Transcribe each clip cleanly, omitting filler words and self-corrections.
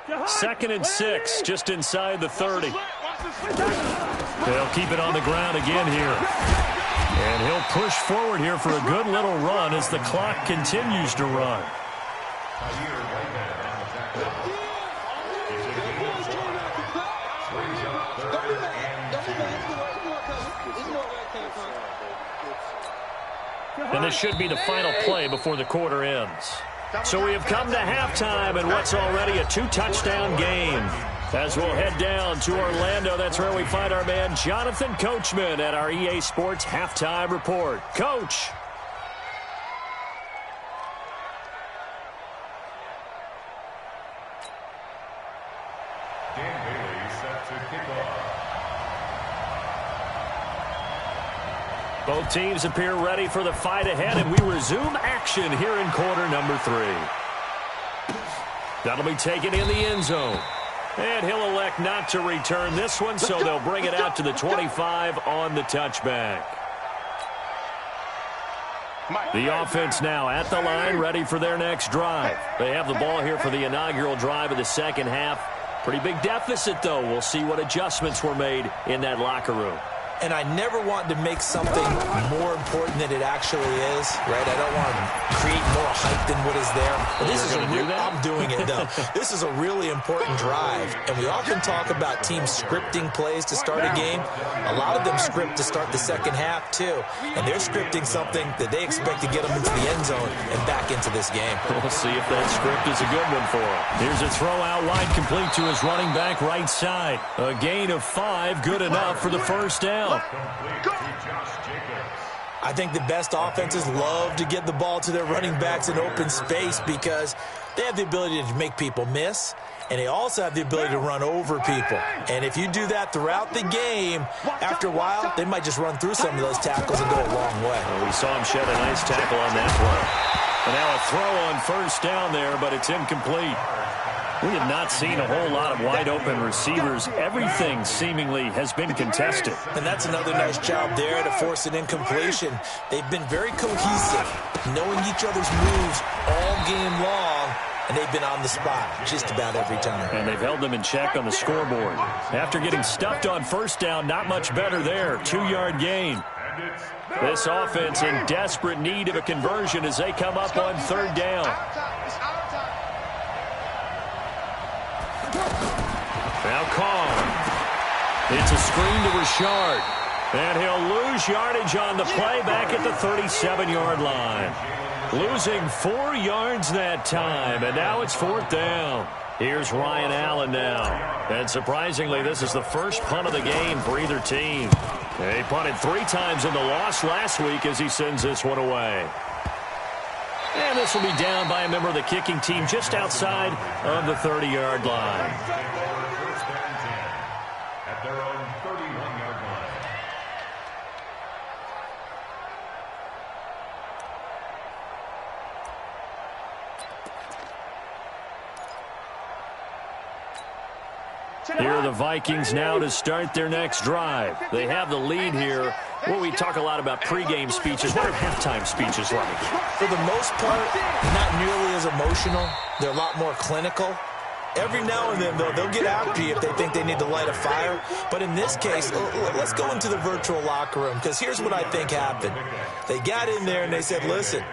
2nd and 6, just inside the 30. They'll keep it on the ground again here. And he'll push forward here for a good little run as the clock continues to run. And this should be the final play before the quarter ends. So we have come to halftime in what's already a 2-touchdown game. As we'll head down to Orlando, that's where we find our man Jonathan Coachman at our EA Sports Halftime Report. Coach. Both teams appear ready for the fight ahead, and we resume action here in quarter number 3. That'll be taken in the end zone. And he'll elect not to return this one, so they'll bring it out to the 25 on the touchback. The offense now at the line, ready for their next drive. They have the ball here for the inaugural drive of the second half. Pretty big deficit, though. We'll see what adjustments were made in that locker room. And I never want to make something more important than it actually is, right? I don't want to create more hype than what is there. But this is I'm doing it, though. This is a really important drive. And we often talk about teams scripting plays to start a game. A lot of them script to start the second half, too. And they're scripting something that they expect to get them into the end zone and back into this game. We'll see if that script is a good one for him. Here's a throw out wide, complete to his running back right side. A gain of 5, good enough for the first down. I think the best offenses love to get the ball to their running backs in open space because they have the ability to make people miss, and they also have the ability to run over people. And if you do that throughout the game, after a while, they might just run through some of those tackles and go a long way. Well, we saw him shed a nice tackle on that play. And now a throw on first down there, but it's incomplete. We have not seen a whole lot of wide-open receivers. Everything seemingly has been contested. And that's another nice job there to force an incompletion. They've been very cohesive, knowing each other's moves all game long, and they've been on the spot just about every time. And they've held them in check on the scoreboard. After getting stuffed on first down, not much better there. 2-yard gain. This offense in desperate need of a conversion as they come up on third down. Now Kong. It's a screen to Richard. And he'll lose yardage on the play back at the 37-yard line. Losing 4 yards that time, and now it's fourth down. Here's Ryan Allen now. And surprisingly, this is the first punt of the game for either team. He punted 3 times in the loss last week as he sends this one away. And this will be down by a member of the kicking team just outside of the 30-yard line. At their own 31-yard line. Here are the Vikings now to start their next drive. They have the lead here. Well, we talk a lot about pregame speeches. What are halftime speeches like? For the most part, not nearly as emotional. They're a lot more clinical. Every now and then, though, they'll get after you if they think they need to light a fire. But in this case, let's go into the virtual locker room, because here's what I think happened. They got in there and they said, listen,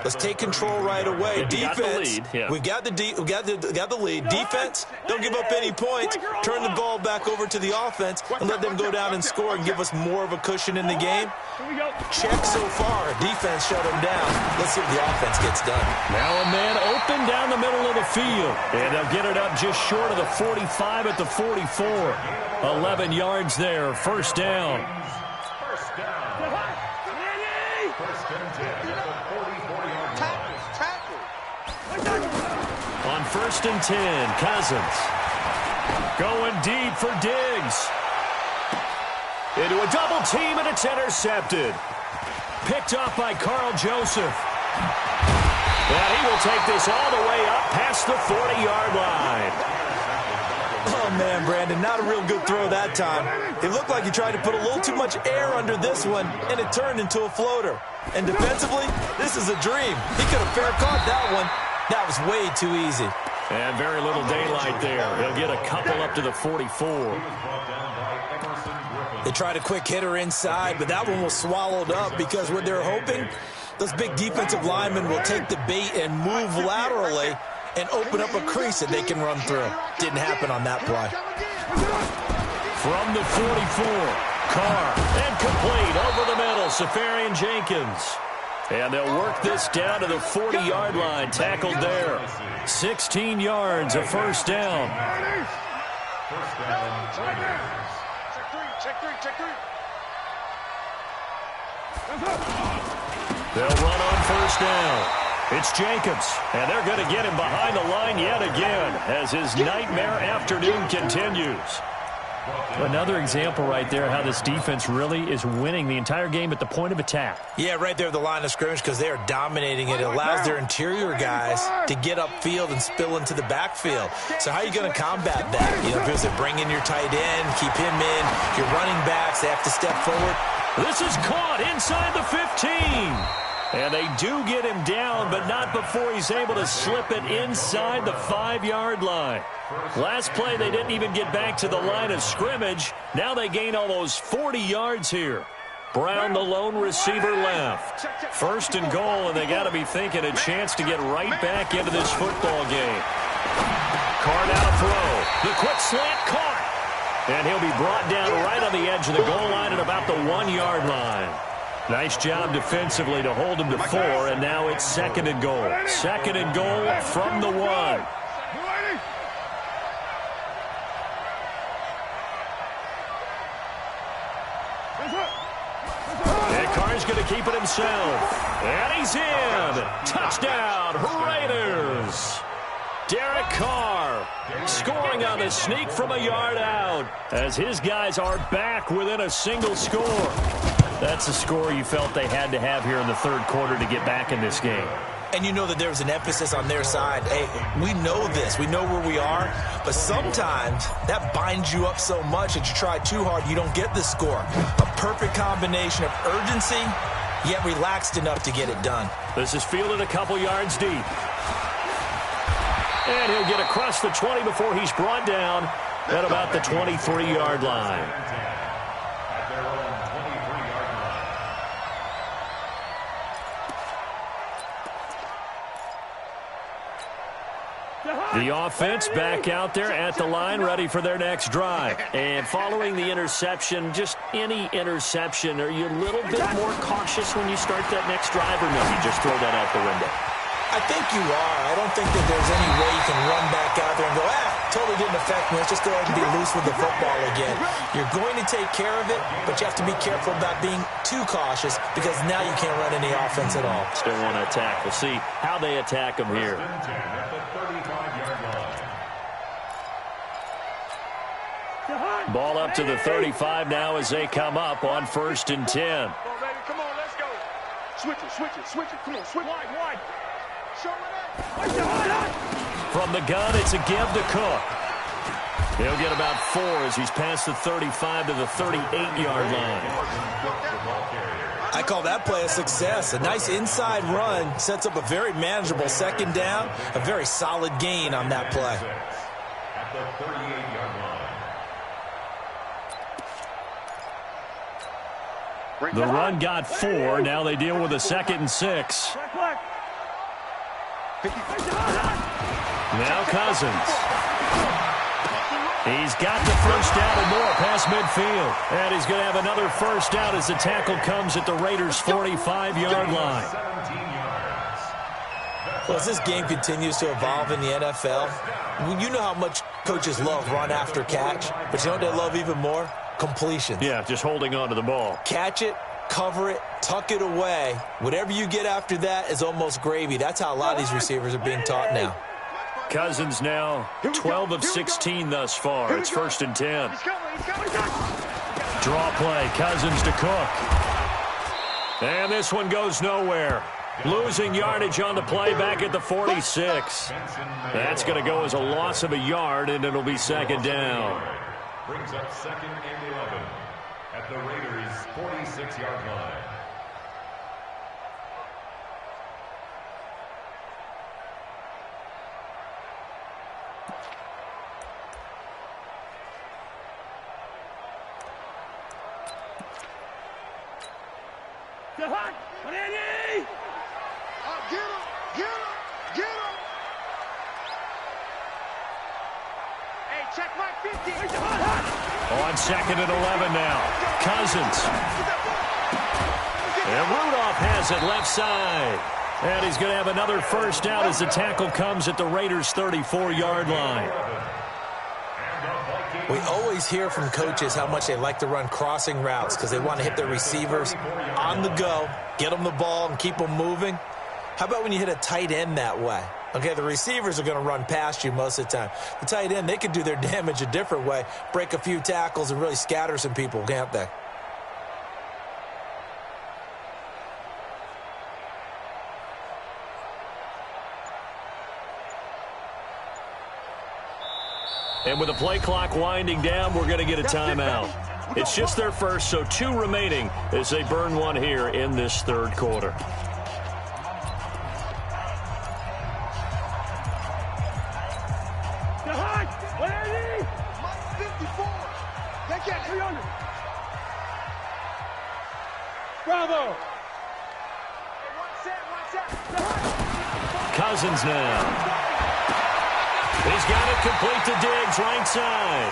let's take control right away. Defense, we got the lead. Defense, don't give up any points. Turn the ball back over to the offense and let them go down and score and give us more of a cushion in the game. Check so far. Defense shut them down. Let's see what the offense gets done. Now a man open down the middle of the field. And they'll get it up just short of the 45 at the 44. 11 yards there. First down. First down. First and 10 at the 44-yard line. On first and 10, Cousins. Going deep for Diggs. Into a double team, and it's intercepted. Picked off by Carl Joseph. And he will take this all the way up past the 40-yard line. Oh, man, Brandon, not a real good throw that time. It looked like he tried to put a little too much air under this one, and it turned into a floater. And defensively, this is a dream. He could have fair caught that one. That was way too easy. And very little daylight there. He'll get a couple up to the 44. They tried a quick hitter inside, but that one was swallowed up because what they're hoping, those big defensive linemen will take the bait and move laterally and open up a crease that they can run through. Didn't happen on that play. From the 44, Carr, incomplete, over the middle, Safarian Jenkins. And they'll work this down to the 40-yard line, tackled there. 16 yards, a first down. They'll run on first down. It's Jacobs, and they're going to get him behind the line yet again as his nightmare afternoon continues. Another example right there how this defense really is winning the entire game at the point of attack. Yeah, right there at the line of scrimmage because they are dominating it. It allows their interior guys to get upfield and spill into the backfield. So how are you going to combat that? You know, because they bring in your tight end, keep him in. Your running backs, they have to step forward. This is caught inside the 15. And they do get him down, but not before he's able to slip it inside the 5-yard line. Last play, they didn't even get back to the line of scrimmage. Now they gain almost 40 yards here. Brown, the lone receiver, left. First and goal, and they got to be thinking a chance to get right back into this football game. Carr now to throw. The quick slant caught. And he'll be brought down right on the edge of the goal line at about the 1-yard line. Nice job defensively to hold him to 4, and now it's second and goal. Second and goal from the 1. And Carr's going to keep it himself. And he's in. Touchdown, Raiders. Derek Carr scoring on the sneak from a yard out as his guys are back within a single score. That's a score you felt they had to have here in the third quarter to get back in this game. And you know that there was an emphasis on their side. Hey, we know this. We know where we are. But sometimes that binds you up so much that you try too hard, you don't get the score. A perfect combination of urgency, yet relaxed enough to get it done. This is fielded a couple yards deep. And he'll get across the 20 before he's brought down at about the 23-yard line. The offense back out there at the line, ready for their next drive. And following the interception, just any interception, are you a little bit more cautious when you start that next drive, or no, you just throw that out the window? I think you are. I don't think that there's any way you can run back out there and go, totally didn't affect me. Let's just go ahead and be loose with the football again. You're going to take care of it, but you have to be careful about being too cautious because now you can't run any offense at all. Still want to attack. We'll see how they attack them here. Ball up to the 35 now as they come up on 1st and 10. Come on, baby. Come on, let's go. Switch it. Come on, switch. Wide. Show it up. From the gun, it's a give to Cook. He'll get about 4 as he's past the 35 to the 38-yard line. I call that play a success. A nice inside run sets up a very manageable second down, a very solid gain on that play. At the 38-yard line. The run got 4. Now they deal with a 2nd and 6. Now Cousins. He's got the first down and more past midfield. And he's going to have another first down as the tackle comes at the Raiders' 45-yard line. Well, as this game continues to evolve in the NFL, you know how much coaches love run after catch, but you know what they love even more? Completions. Yeah, just holding on to the ball. Catch it, cover it, tuck it away. Whatever you get after that is almost gravy. That's how a lot of these receivers are being taught now. Cousins now 12 of 16 thus far. It's 1st and 10. Draw play. Cousins to Cook. And this one goes nowhere. Losing yardage on the play back at the 46. That's going to go as a loss of a yard, and it'll be 2nd down. Brings up 2nd and 11 at the Raiders' 46-yard line. Check my 50. On 2nd and 11 now. Cousins. And Rudolph has it left side. And he's going to have another first down as the tackle comes at the Raiders' 34-yard line. We always hear from coaches how much they like to run crossing routes because they want to hit their receivers on the go, get them the ball, and keep them moving. How about when you hit a tight end that way? Okay, the receivers are going to run past you most of the time. The tight end, they can do their damage a different way, break a few tackles, and really scatter some people, can't they? And with the play clock winding down, we're going to get a timeout. It's just their first, so 2 remaining as they burn one here in this third quarter. Bravo. Cousins now. He's got it complete to Diggs, right side.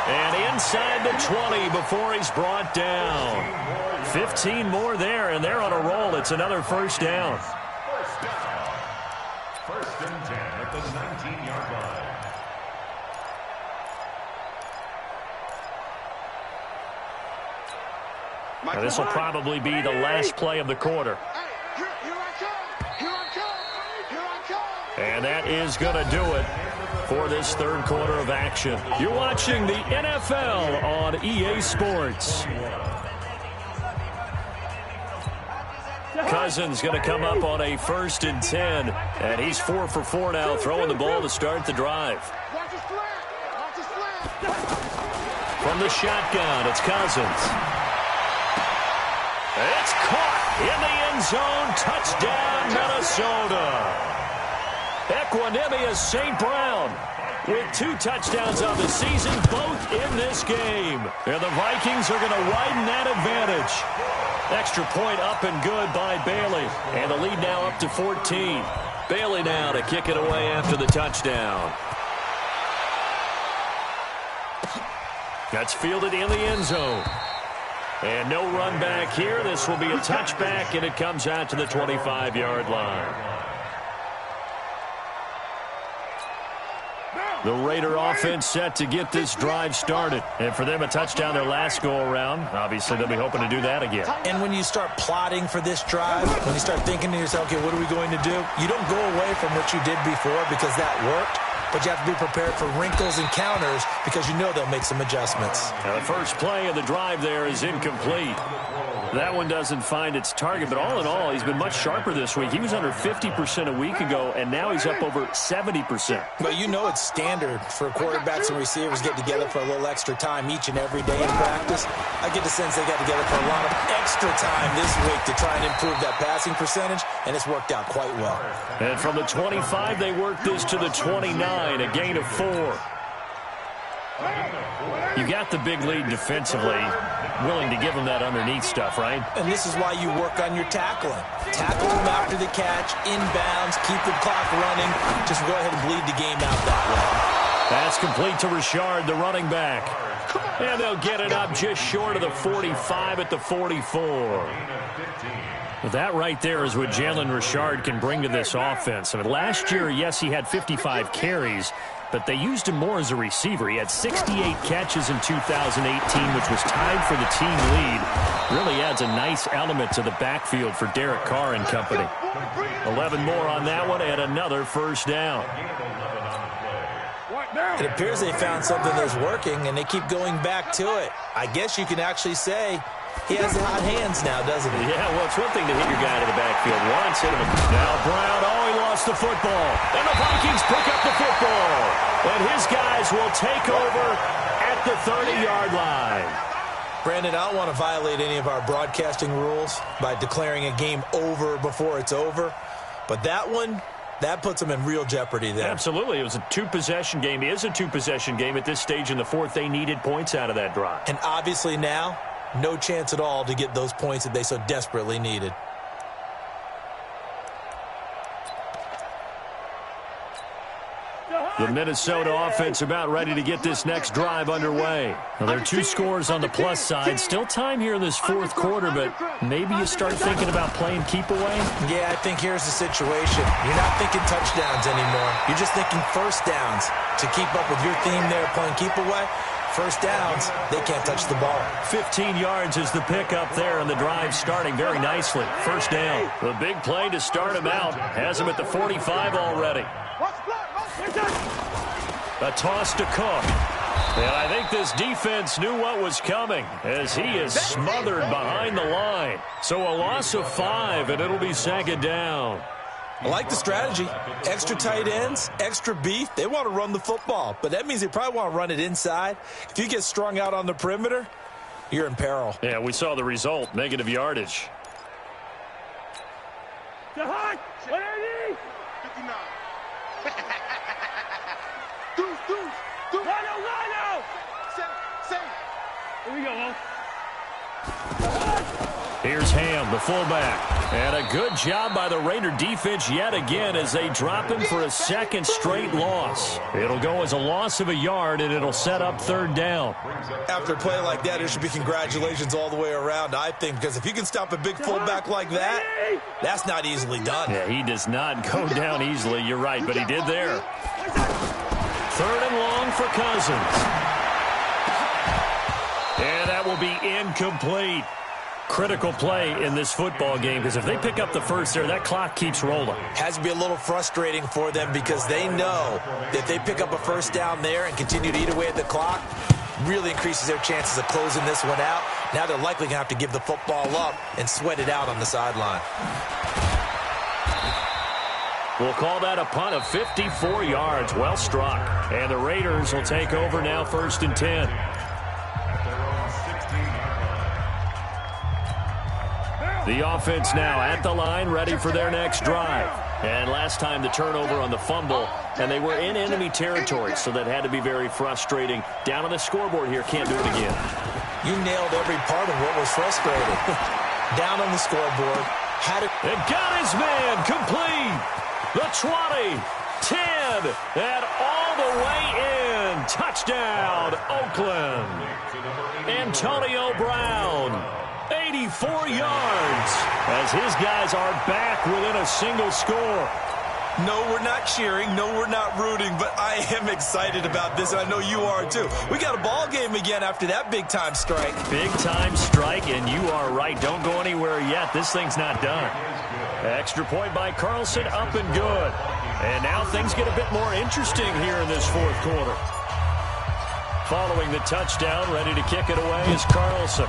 And inside the 20 before he's brought down. 15 more there, and they're on a roll. It's another first down. First down. 1st and 10 at the 19-yard line. And this will probably be the last play of the quarter. And that is going to do it for this third quarter of action. You're watching the NFL on EA Sports. Cousins going to come up on a 1st and 10. And he's 4 for 4 now, throwing the ball to start the drive. From the shotgun, it's Cousins. It's caught in the end zone. Touchdown, Minnesota. Equanimous St. Brown with 2 touchdowns on the season, both in this game. And the Vikings are going to widen that advantage. Extra point up and good by Bailey. And the lead now up to 14. Bailey now to kick it away after the touchdown. That's fielded in the end zone. And no run back here. This will be a touchback, and it comes out to the 25-yard line. The Raider offense set to get this drive started. And for them, a touchdown their last go-around. Obviously, they'll be hoping to do that again. And when you start plotting for this drive, when you start thinking to yourself, okay, what are we going to do? You don't go away from what you did before because that worked. But you have to be prepared for wrinkles and counters because you know they'll make some adjustments. Now the first play of the drive there is incomplete. That one doesn't find its target, but all in all, he's been much sharper this week. He was under 50% a week ago, and now he's up over 70%. But you know it's standard for quarterbacks and receivers get together for a little extra time each and every day in practice. I get the sense they got together for a lot of extra time this week to try and improve that passing percentage, and it's worked out quite well. And from the 25, they worked this to the 29, a gain of 4. You got the big lead defensively, willing to give them that underneath stuff, right? And this is why you work on your tackling. Tackle them after the catch, inbounds, keep the clock running. Just go ahead and bleed the game out that way. That's complete to Richard, the running back. And they'll get it up just short of the 45 at the 44. That right there is what Jalen Richard can bring to this offense. I mean, last year, yes, he had 55 carries, but they used him more as a receiver. He had 68 catches in 2018, which was tied for the team lead. Really adds a nice element to the backfield for Derek Carr and company. 11 more on that one and another first down. It appears they found something that's working, and they keep going back to it. I guess you can actually say he has the hot hands now, doesn't he? Yeah, well, it's one thing to hit your guy to the backfield once, hit him. Now Brown, he lost the football. And the Vikings pick up the football. And his guys will take over at the 30-yard line. Brandon, I don't want to violate any of our broadcasting rules by declaring a game over before it's over. But that one, that puts them in real jeopardy there. Absolutely. It was a 2-possession game. It is a 2-possession game at this stage in the fourth. They needed points out of that drive. And obviously now, no chance at all to get those points that they so desperately needed. The Minnesota offense about ready to get this next drive underway. Well, there are 2 scores on the plus side. Still time here in this fourth quarter, but maybe you start thinking about playing keep away? Yeah, I think here's the situation. You're not thinking touchdowns anymore. You're just thinking first downs. To keep up with your theme there, playing keep away, first downs, they can't touch the ball. 15 yards is the pickup there, and the drive starting very nicely. First down. The big play to start him out. Has him at the 45 already. A toss to Cook. And I think this defense knew what was coming as he is smothered behind the line. So a loss of 5, and it'll be second down. I like the strategy. Extra tight ends, extra beef. They want to run the football, but that means they probably want to run it inside. If you get strung out on the perimeter, you're in peril. Yeah, we saw the result, negative yardage. 59. Here we go, Here's Ham, the fullback. And a good job by the Raider defense yet again as they drop him for a second straight loss. It'll go as a loss of a yard, and it'll set up third down. After a play like that, there should be congratulations all the way around, I think, because if you can stop a big fullback like that, that's not easily done. Yeah, he does not go down easily. You're right, but he did there. Third and long for Cousins. And that will be incomplete. Critical play in this football game because if they pick up the first there, that clock keeps rolling. Has to be a little frustrating for them because they know that if they pick up a first down there and continue to eat away at the clock, really increases their chances of closing this one out. Now they're likely going to have to give the football up and sweat it out on the sideline. We'll call that a punt of 54 yards. Well struck. And the Raiders will take over now, 1st and 10. The offense now at the line, ready for their next drive. And last time the turnover on the fumble, and they were in enemy territory, so that had to be very frustrating. Down on the scoreboard here, can't do it again. You nailed every part of what was frustrating. Down on the scoreboard. And got his man complete. The 20, 10, and all the way in. Touchdown, Oakland. Antonio Brown, 84 yards, as his guys are back within a single score. No, we're not cheering. No, we're not rooting, but I am excited about this, and I know you are too. We got a ball game again after that big-time strike. Big-time strike, and you are right. Don't go anywhere yet. This thing's not done. Extra point by Carlson, up and good. And now things get a bit more interesting here in this fourth quarter. Following the touchdown, ready to kick it away is Carlson.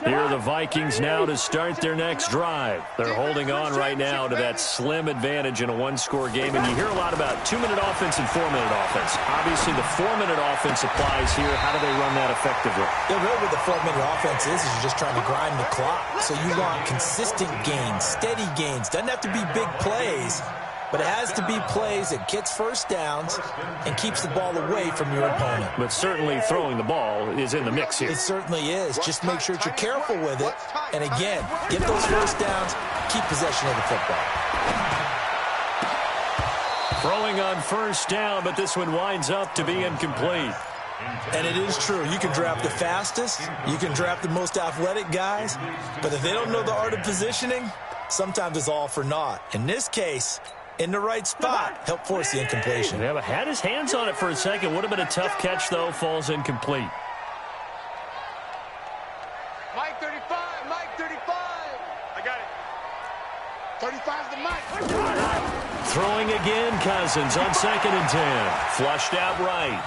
Here are the Vikings now to start their next drive. They're holding on right now to that slim advantage in a one-score game. And you hear a lot about 2-minute offense and 4-minute offense. Obviously, the 4-minute offense applies here. How do they run that effectively? Yeah, really what the 4-minute offense is you're just trying to grind the clock. So you want consistent gains, steady gains. Doesn't have to be big plays, but it has to be plays that gets first downs and keeps the ball away from your opponent. But certainly throwing the ball is in the mix here. It certainly is. Just make sure that you're careful with it. And again, get those first downs, keep possession of the football. Throwing on first down, but this one winds up to be incomplete. And it is true. You can draft the fastest. You can draft the most athletic guys. But if they don't know the art of positioning, sometimes it's all for naught. In this case, in the right spot, help force the incompletion. Yeah, but had his hands on it for a second. Would have been a tough catch, though. Falls incomplete. Mike 35, Mike 35. I got it. 35's the Mike. Throwing again, Cousins on 2nd and 10. Flushed out right.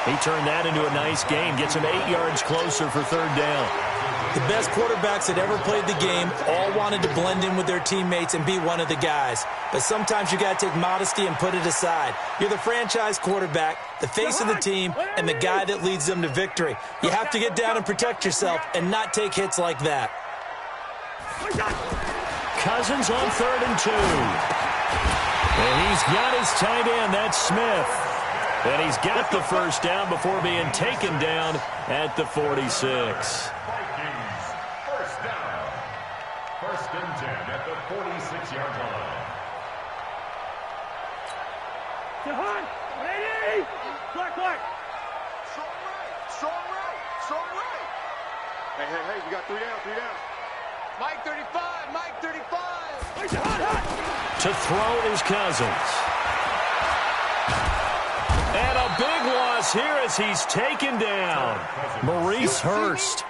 He turned that into a nice gain. Gets him 8 yards closer for third down. The best quarterbacks that ever played the game all wanted to blend in with their teammates and be one of the guys. But sometimes you got to take modesty and put it aside. You're the franchise quarterback, the face of the team, and the guy that leads them to victory. You have to get down and protect yourself and not take hits like that. Cousins on 3rd and 2. And he's got his tight end. That's Smith. And he's got the first down before being taken down at the 46. First and 10 at the 46-yard line. Jahan, ready? Black. Strong right. Hey, you got 3 down. Mike 35. To throw is Cousins. And a big loss here as he's taken down. Maurice Hurst.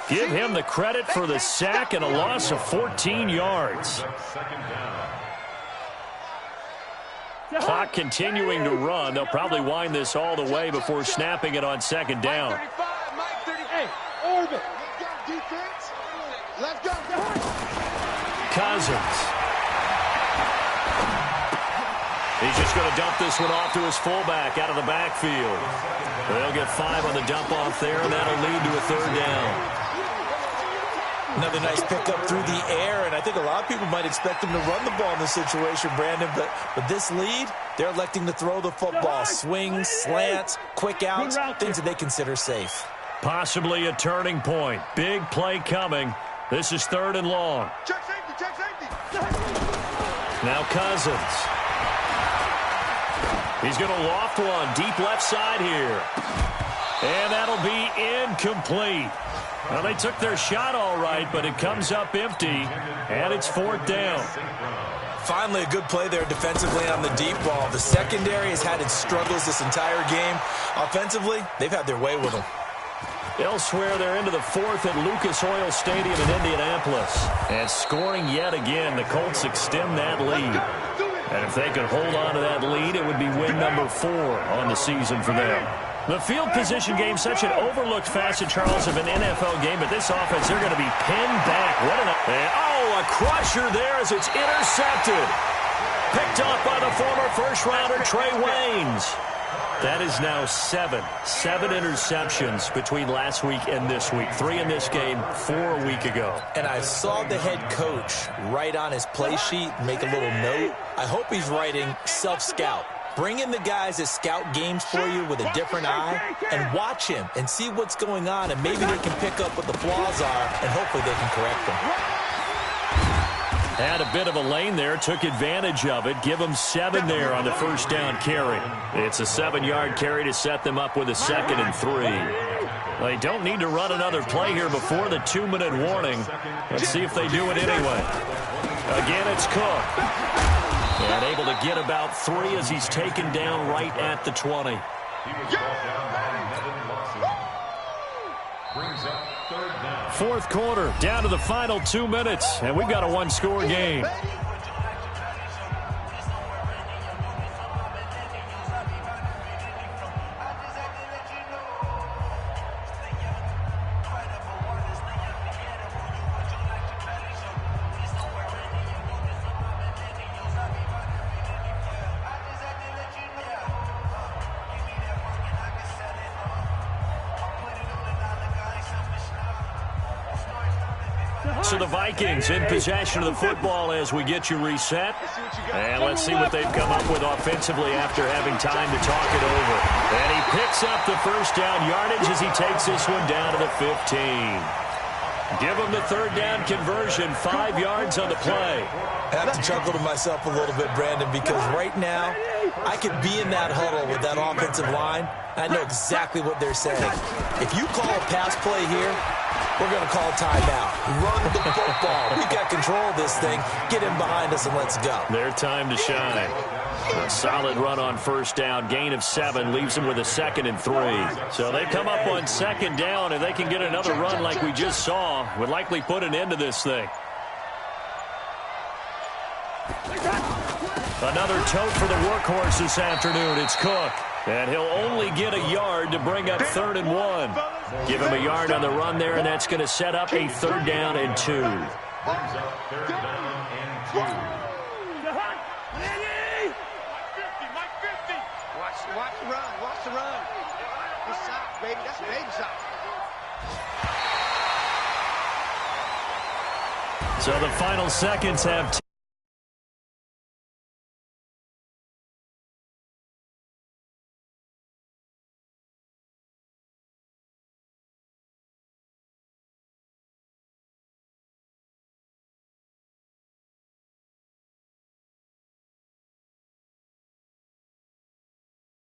Give him the credit for the sack and a loss of 14 yards. Clock continuing to run. They'll probably wind this all the way before snapping it on second down. Hey, orbit. Let's go. Cousins. He's just going to dump this one off to his fullback out of the backfield. They'll get 5 on the dump off there, and that'll lead to a third down. Another nice pickup through the air, and I think a lot of people might expect him to run the ball in this situation, Brandon, but with this lead, they're electing to throw the football. Swings, slants, quick outs, things that they consider safe. Possibly a turning point. Big play coming. This is 3rd and long. Check safety. Now Cousins. He's going to loft one deep left side here. And that'll be incomplete. Well, they took their shot all right, but it comes up empty, and it's 4th down. Finally, a good play there defensively on the deep ball. The secondary has had its struggles this entire game. Offensively, they've had their way with them. Elsewhere, they're into the 4th at Lucas Oil Stadium in Indianapolis. And scoring yet again, the Colts extend that lead. And if they could hold on to that lead, it would be win number 4 on the season for them. The field position game, such an overlooked facet, Charles, of an NFL game, but this offense, they're going to be pinned back. A crusher there as it's intercepted. Picked off by the former first-rounder Trey Waynes. That is now 7 interceptions between last week and this week. 3 in this game, 4 a week ago. And I saw the head coach write on his play sheet, make a little note. I hope he's writing self-scout. Bring in the guys that scout games for you with a different eye and watch him and see what's going on, and maybe they can pick up what the flaws are, and hopefully they can correct them. Had a bit of a lane there, took advantage of it. Give them 7 there on the first down carry. It's a 7-yard carry to set them up with a 2nd and 3. They don't need to run another play here before the 2-minute warning. Let's see if they do it anyway. Again, it's Cook. And able to get about 3 as he's taken down right at the 20. Fourth quarter, down to the final 2 minutes, and we've got a 1-score game. So the Vikings in possession of the football as we get you reset. And let's see what they've come up with offensively after having time to talk it over. And he picks up the first down yardage as he takes this one down to the 15. Give him the third down conversion, 5 yards on the play. I have to chuckle to myself a little bit, Brandon, because right now I could be in that huddle with that offensive line. I know exactly what they're saying. If you call a pass play here, we're going to call timeout. Run the football. We've got control of this thing. Get him behind us and let's go. Their time to shine. A solid run on first down. Gain of 7 leaves them with a 2nd and 3. So they come up on second down. If they can get another run like we just saw, would likely put an end to this thing. Another tote for the workhorse this afternoon. It's Cook. And he'll only get a yard to bring up 3rd and 1. Give him a yard on the run there, and that's going to set up a 3rd down and 2. Brings up 3rd down and 2. Mike 50. Watch the run. Watch the run. Good shot, baby. That's a baby shot. So the final seconds have